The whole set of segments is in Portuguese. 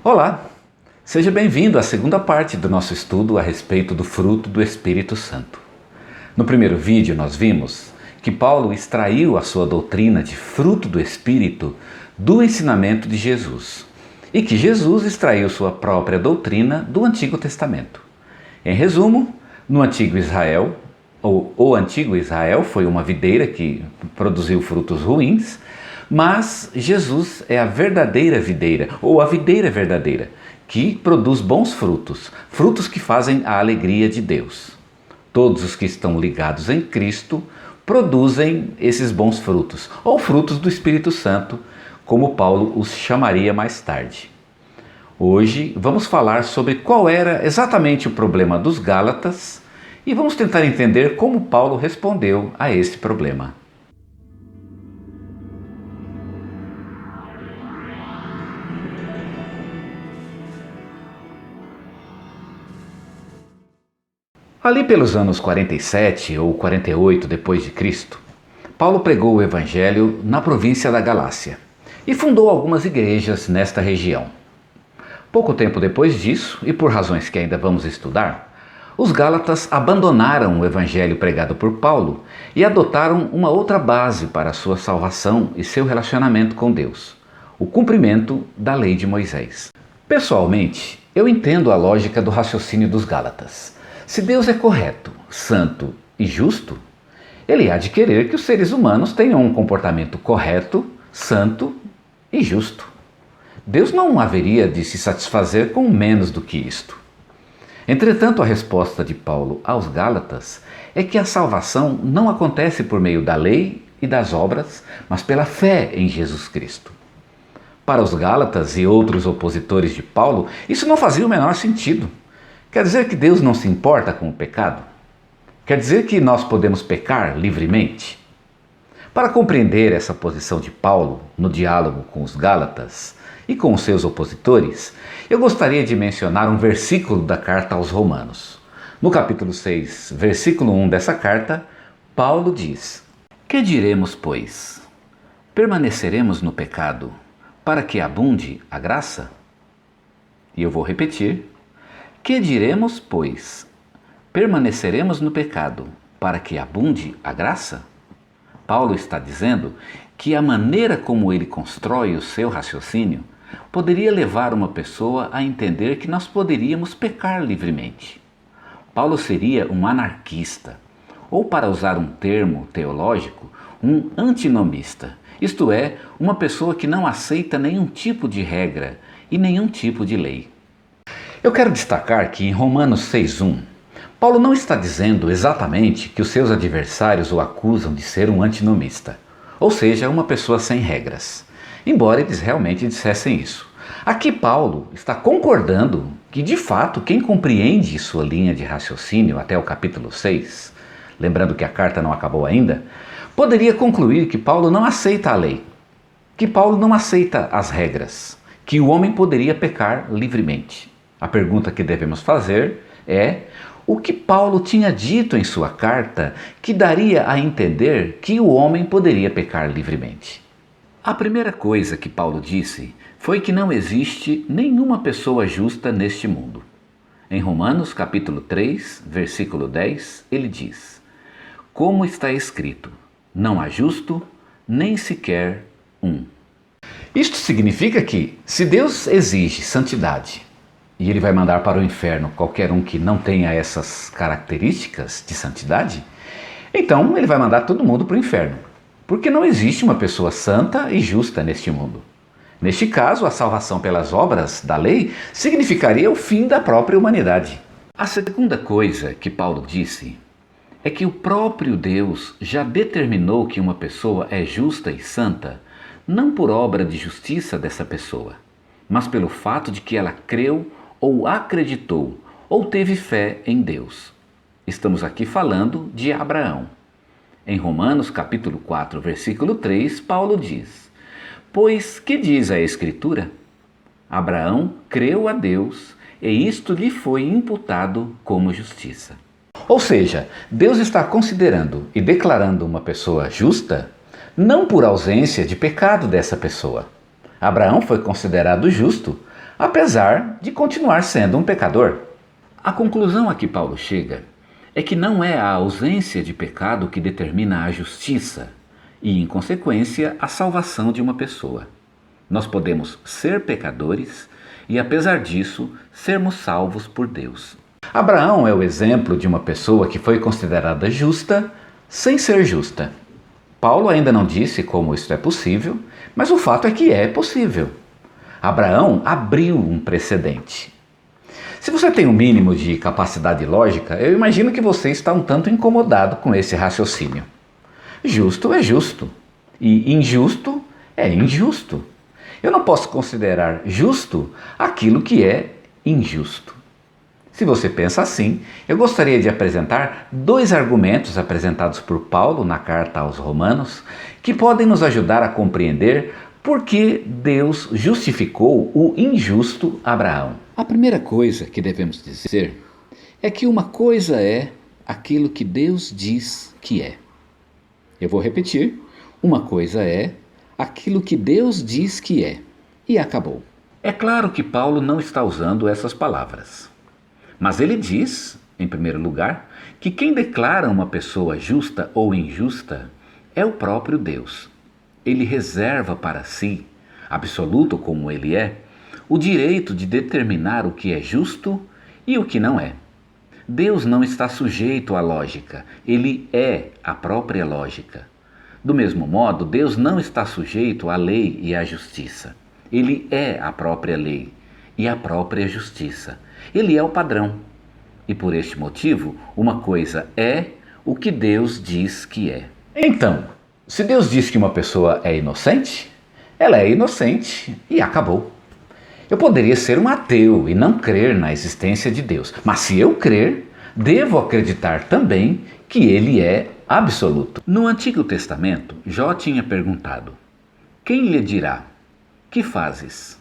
Olá, seja bem-vindo à segunda parte do nosso estudo a respeito do fruto do Espírito Santo. No primeiro vídeo nós vimos que Paulo extraiu a sua doutrina de fruto do Espírito do ensinamento de Jesus e que Jesus extraiu sua própria doutrina do Antigo Testamento. Em resumo, no Antigo Israel, o Antigo Israel foi uma videira que produziu frutos ruins, mas Jesus é a verdadeira videira, ou a videira verdadeira, que produz bons frutos, frutos que fazem a alegria de Deus. Todos os que estão ligados em Cristo produzem esses bons frutos, ou frutos do Espírito Santo, como Paulo os chamaria mais tarde. Hoje vamos falar sobre qual era exatamente o problema dos Gálatas e vamos tentar entender como Paulo respondeu a esse problema. Ali pelos anos 47 ou 48 depois de Cristo, Paulo pregou o evangelho na província da Galácia e fundou algumas igrejas nesta região. Pouco tempo depois disso, e por razões que ainda vamos estudar, os Gálatas abandonaram o evangelho pregado por Paulo e adotaram uma outra base para a sua salvação e seu relacionamento com Deus: o cumprimento da lei de Moisés. Pessoalmente, eu entendo a lógica do raciocínio dos Gálatas. Se Deus é correto, santo e justo, Ele há de querer que os seres humanos tenham um comportamento correto, santo e justo. Deus não haveria de se satisfazer com menos do que isto. Entretanto, a resposta de Paulo aos Gálatas é que a salvação não acontece por meio da lei e das obras, mas pela fé em Jesus Cristo. Para os Gálatas e outros opositores de Paulo, isso não fazia o menor sentido. Quer dizer que Deus não se importa com o pecado? Quer dizer que nós podemos pecar livremente? Para compreender essa posição de Paulo no diálogo com os Gálatas e com os seus opositores, eu gostaria de mencionar um versículo da carta aos Romanos. No capítulo 6, versículo 1 dessa carta, Paulo diz: "Que diremos, pois? Permaneceremos no pecado para que abunde a graça?" E eu vou repetir: "Que diremos, pois? Permaneceremos no pecado para que abunde a graça?" Paulo está dizendo que a maneira como ele constrói o seu raciocínio poderia levar uma pessoa a entender que nós poderíamos pecar livremente. Paulo seria um anarquista, ou, para usar um termo teológico, um antinomista, isto é, uma pessoa que não aceita nenhum tipo de regra e nenhum tipo de lei. Eu quero destacar que em Romanos 6,1, Paulo não está dizendo exatamente que os seus adversários o acusam de ser um antinomista, ou seja, uma pessoa sem regras, embora eles realmente dissessem isso. Aqui Paulo está concordando que, de fato, quem compreende sua linha de raciocínio até o capítulo 6, lembrando que a carta não acabou ainda, poderia concluir que Paulo não aceita a lei, que Paulo não aceita as regras, que o homem poderia pecar livremente. A pergunta que devemos fazer é: o que Paulo tinha dito em sua carta que daria a entender que o homem poderia pecar livremente? A primeira coisa que Paulo disse foi que não existe nenhuma pessoa justa neste mundo. Em Romanos capítulo 3, versículo 10, ele diz: "Como está escrito, não há justo, nem sequer um." Isto significa que, se Deus exige santidade, e Ele vai mandar para o inferno qualquer um que não tenha essas características de santidade, então Ele vai mandar todo mundo para o inferno, porque não existe uma pessoa santa e justa neste mundo. Neste caso, a salvação pelas obras da lei significaria o fim da própria humanidade. A segunda coisa que Paulo disse é que o próprio Deus já determinou que uma pessoa é justa e santa, não por obra de justiça dessa pessoa, mas pelo fato de que ela creu ou acreditou, ou teve fé em Deus. Estamos aqui falando de Abraão. Em Romanos capítulo 4, versículo 3, Paulo diz: "Pois que diz a Escritura? Abraão creu a Deus, e isto lhe foi imputado como justiça." Ou seja, Deus está considerando e declarando uma pessoa justa, não por ausência de pecado dessa pessoa. Abraão foi considerado justo apesar de continuar sendo um pecador. A conclusão a que Paulo chega é que não é a ausência de pecado que determina a justiça e, em consequência, a salvação de uma pessoa. Nós podemos ser pecadores e, apesar disso, sermos salvos por Deus. Abraão é o exemplo de uma pessoa que foi considerada justa sem ser justa. Paulo ainda não disse como isso é possível, mas o fato é que é possível. Abraão abriu um precedente. Se você tem um mínimo de capacidade lógica, eu imagino que você está um tanto incomodado com esse raciocínio. Justo é justo e injusto é injusto. Eu não posso considerar justo aquilo que é injusto. Se você pensa assim, eu gostaria de apresentar 2 argumentos apresentados por Paulo na carta aos Romanos que podem nos ajudar a compreender por que Deus justificou o injusto Abraão. A primeira coisa que devemos dizer é que uma coisa é aquilo que Deus diz que é. Eu vou repetir, uma coisa é aquilo que Deus diz que é. E acabou. É claro que Paulo não está usando essas palavras. Mas ele diz, em primeiro lugar, que quem declara uma pessoa justa ou injusta é o próprio Deus. Ele reserva para si, absoluto como ele é, o direito de determinar o que é justo e o que não é. Deus não está sujeito à lógica, ele é a própria lógica. Do mesmo modo, Deus não está sujeito à lei e à justiça. Ele é a própria lei e a própria justiça. Ele é o padrão. E por este motivo, uma coisa é o que Deus diz que é. Então, se Deus diz que uma pessoa é inocente, ela é inocente e acabou. Eu poderia ser um ateu e não crer na existência de Deus, mas se eu crer, devo acreditar também que ele é absoluto. No Antigo Testamento, Jó tinha perguntado: quem lhe dirá? Que fazes?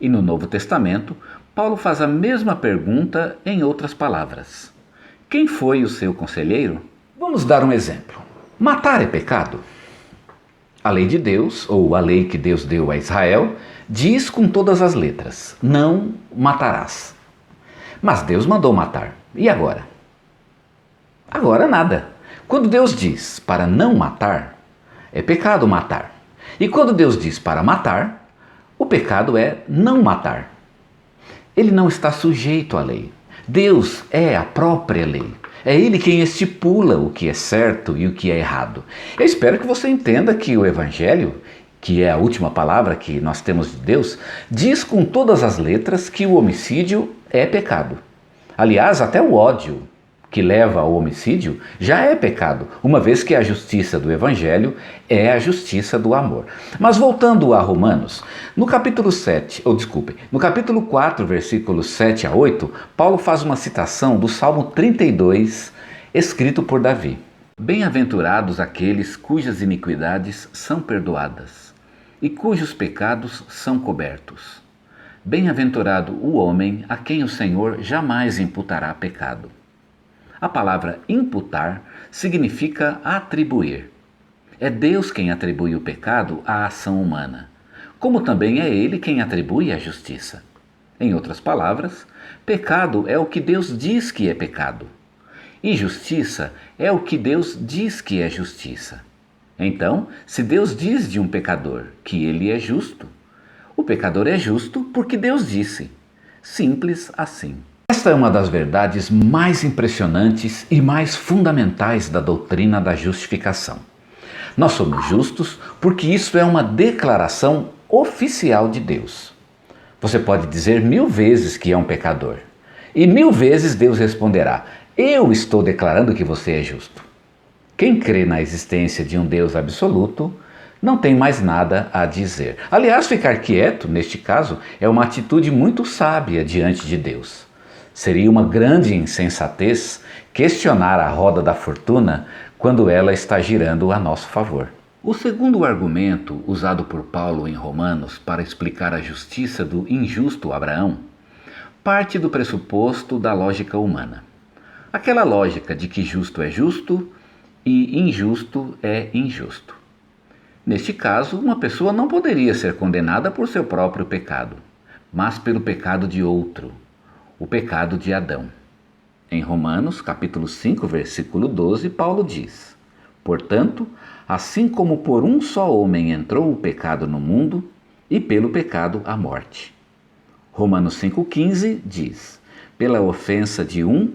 E no Novo Testamento, Paulo faz a mesma pergunta em outras palavras. Quem foi o seu conselheiro? Vamos dar um exemplo. Matar é pecado? A lei de Deus, ou a lei que Deus deu a Israel, diz com todas as letras: não matarás. Mas Deus mandou matar. E agora? Agora nada. Quando Deus diz para não matar, é pecado matar. E quando Deus diz para matar, o pecado é não matar. Ele não está sujeito à lei. Deus é a própria lei. É Ele quem estipula o que é certo e o que é errado. Eu espero que você entenda que o Evangelho, que é a última palavra que nós temos de Deus, diz com todas as letras que o homicídio é pecado. Aliás, até o ódio que leva ao homicídio já é pecado, uma vez que a justiça do Evangelho é a justiça do amor. Mas voltando a Romanos, no capítulo 4, versículos 7 a 8, Paulo faz uma citação do Salmo 32, escrito por Davi. Bem-aventurados aqueles cujas iniquidades são perdoadas e cujos pecados são cobertos. Bem-aventurado o homem a quem o Senhor jamais imputará pecado. A palavra imputar significa atribuir. É Deus quem atribui o pecado à ação humana, como também é Ele quem atribui a justiça. Em outras palavras, pecado é o que Deus diz que é pecado, e justiça é o que Deus diz que é justiça. Então, se Deus diz de um pecador que ele é justo, o pecador é justo porque Deus disse. Simples assim. Esta é uma das verdades mais impressionantes e mais fundamentais da doutrina da justificação. Nós somos justos porque isso é uma declaração oficial de Deus. Você pode dizer 1000 vezes que é um pecador, e 1000 vezes Deus responderá: eu estou declarando que você é justo. Quem crê na existência de um Deus absoluto não tem mais nada a dizer. Aliás, ficar quieto, neste caso, é uma atitude muito sábia diante de Deus. Seria uma grande insensatez questionar a roda da fortuna quando ela está girando a nosso favor. O segundo argumento usado por Paulo em Romanos para explicar a justiça do injusto Abraão parte do pressuposto da lógica humana. Aquela lógica de que justo é justo e injusto é injusto. Neste caso, uma pessoa não poderia ser condenada por seu próprio pecado. mas pelo pecado de outro, o pecado de Adão. Em Romanos, capítulo 5, versículo 12, Paulo diz: portanto, assim como por um só homem entrou o pecado no mundo, e pelo pecado a morte. Romanos 5,15 diz: pela ofensa de um,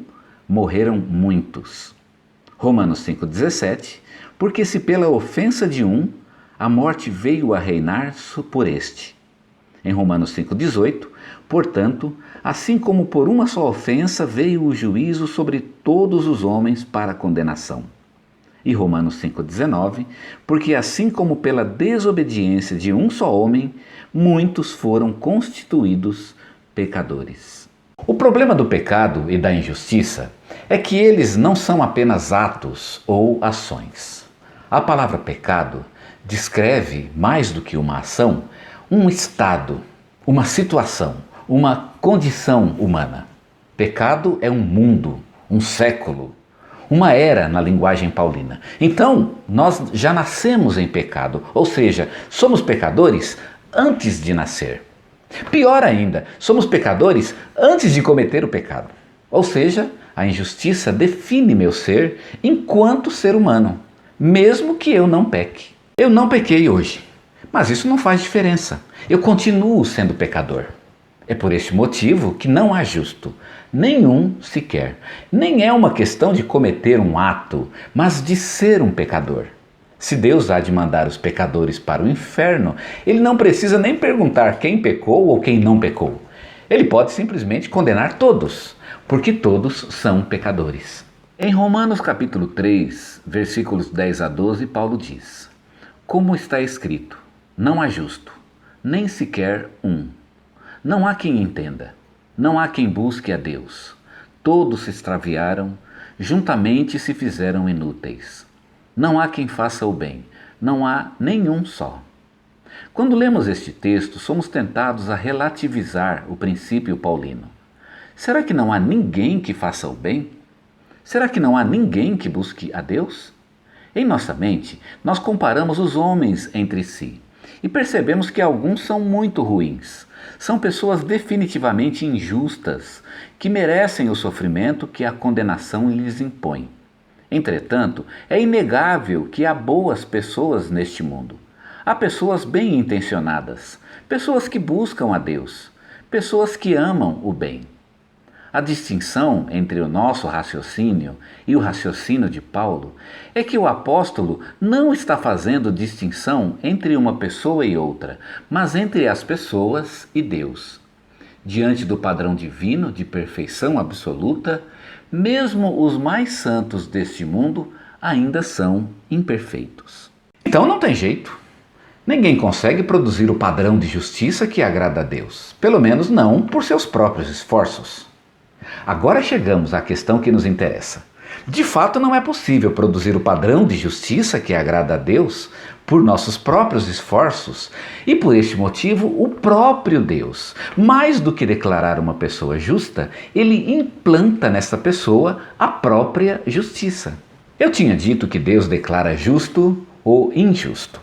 morreram muitos. Romanos 5,17: porque se pela ofensa de um, a morte veio a reinar por este. Em Romanos 5,18: portanto, assim como por uma só ofensa veio o juízo sobre todos os homens para condenação. E Romanos 5,19: porque assim como pela desobediência de um só homem, muitos foram constituídos pecadores. O problema do pecado e da injustiça é que eles não são apenas atos ou ações. A palavra pecado descreve, mais do que uma ação, um estado, uma situação, uma condição humana. Pecado é um mundo, um século, uma era na linguagem paulina. Então, nós já nascemos em pecado, ou seja, somos pecadores antes de nascer. Pior ainda, somos pecadores antes de cometer o pecado. Ou seja, a injustiça define meu ser enquanto ser humano, mesmo que eu não peque. Eu não pequei hoje, mas isso não faz diferença. Eu continuo sendo pecador. É por este motivo que não há justo, nenhum sequer. Nem é uma questão de cometer um ato, mas de ser um pecador. Se Deus há de mandar os pecadores para o inferno, Ele não precisa nem perguntar quem pecou ou quem não pecou. Ele pode simplesmente condenar todos, porque todos são pecadores. Em Romanos capítulo 3, versículos 10 a 12, Paulo diz: como está escrito, não há justo, nem sequer um. Não há quem entenda, não há quem busque a Deus. Todos se extraviaram, juntamente se fizeram inúteis. Não há quem faça o bem, não há nenhum só. Quando lemos este texto, somos tentados a relativizar o princípio paulino. Será que não há ninguém que faça o bem? Será que não há ninguém que busque a Deus? Em nossa mente, nós comparamos os homens entre si e percebemos que alguns são muito ruins. São pessoas definitivamente injustas, que merecem o sofrimento que a condenação lhes impõe. Entretanto, é inegável que há boas pessoas neste mundo. Há pessoas bem intencionadas, pessoas que buscam a Deus, pessoas que amam o bem. A distinção entre o nosso raciocínio e o raciocínio de Paulo é que o apóstolo não está fazendo distinção entre uma pessoa e outra, mas entre as pessoas e Deus. Diante do padrão divino de perfeição absoluta, mesmo os mais santos deste mundo ainda são imperfeitos. Então não tem jeito. Ninguém consegue produzir o padrão de justiça que agrada a Deus, pelo menos não por seus próprios esforços. Agora chegamos à questão que nos interessa. De fato, não é possível produzir o padrão de justiça que agrada a Deus por nossos próprios esforços e, por este motivo, o próprio Deus, mais do que declarar uma pessoa justa, ele implanta nessa pessoa a própria justiça. Eu tinha dito que Deus declara justo ou injusto.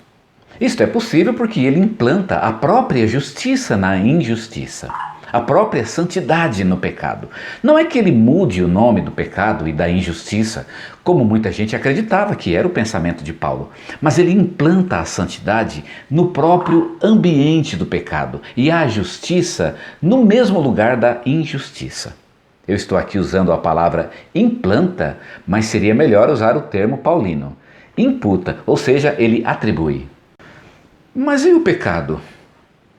Isto é possível porque ele implanta a própria justiça na injustiça. A própria santidade no pecado. Não é que ele mude o nome do pecado e da injustiça, como muita gente acreditava que era o pensamento de Paulo, mas ele implanta a santidade no próprio ambiente do pecado e a justiça no mesmo lugar da injustiça. Eu estou aqui usando a palavra implanta, mas seria melhor usar o termo paulino. Imputa, ou seja, ele atribui. Mas e o pecado?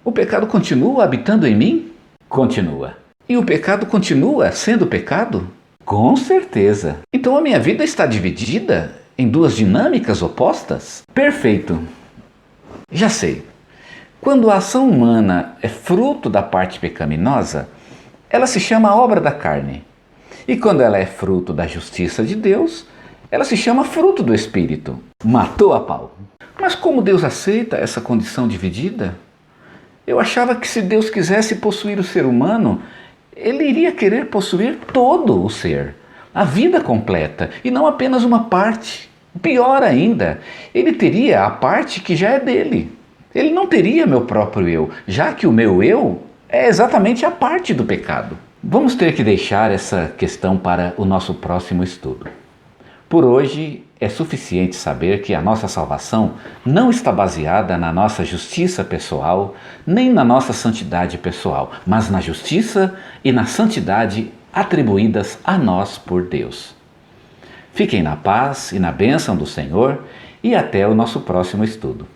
O pecado continua habitando em mim? Continua. E o pecado continua sendo pecado? Com certeza. Então a minha vida está dividida em duas dinâmicas opostas? Perfeito. Já sei. Quando a ação humana é fruto da parte pecaminosa, ela se chama obra da carne. E quando ela é fruto da justiça de Deus, ela se chama fruto do Espírito. Matou a pau. Mas como Deus aceita essa condição dividida? Eu achava que se Deus quisesse possuir o ser humano, Ele iria querer possuir todo o ser, a vida completa, e não apenas uma parte. Pior ainda, Ele teria a parte que já é dele. Ele não teria meu próprio eu, já que o meu eu é exatamente a parte do pecado. Vamos ter que deixar essa questão para o nosso próximo estudo. Por hoje, é suficiente saber que a nossa salvação não está baseada na nossa justiça pessoal, nem na nossa santidade pessoal, mas na justiça e na santidade atribuídas a nós por Deus. Fiquem na paz e na bênção do Senhor e até o nosso próximo estudo.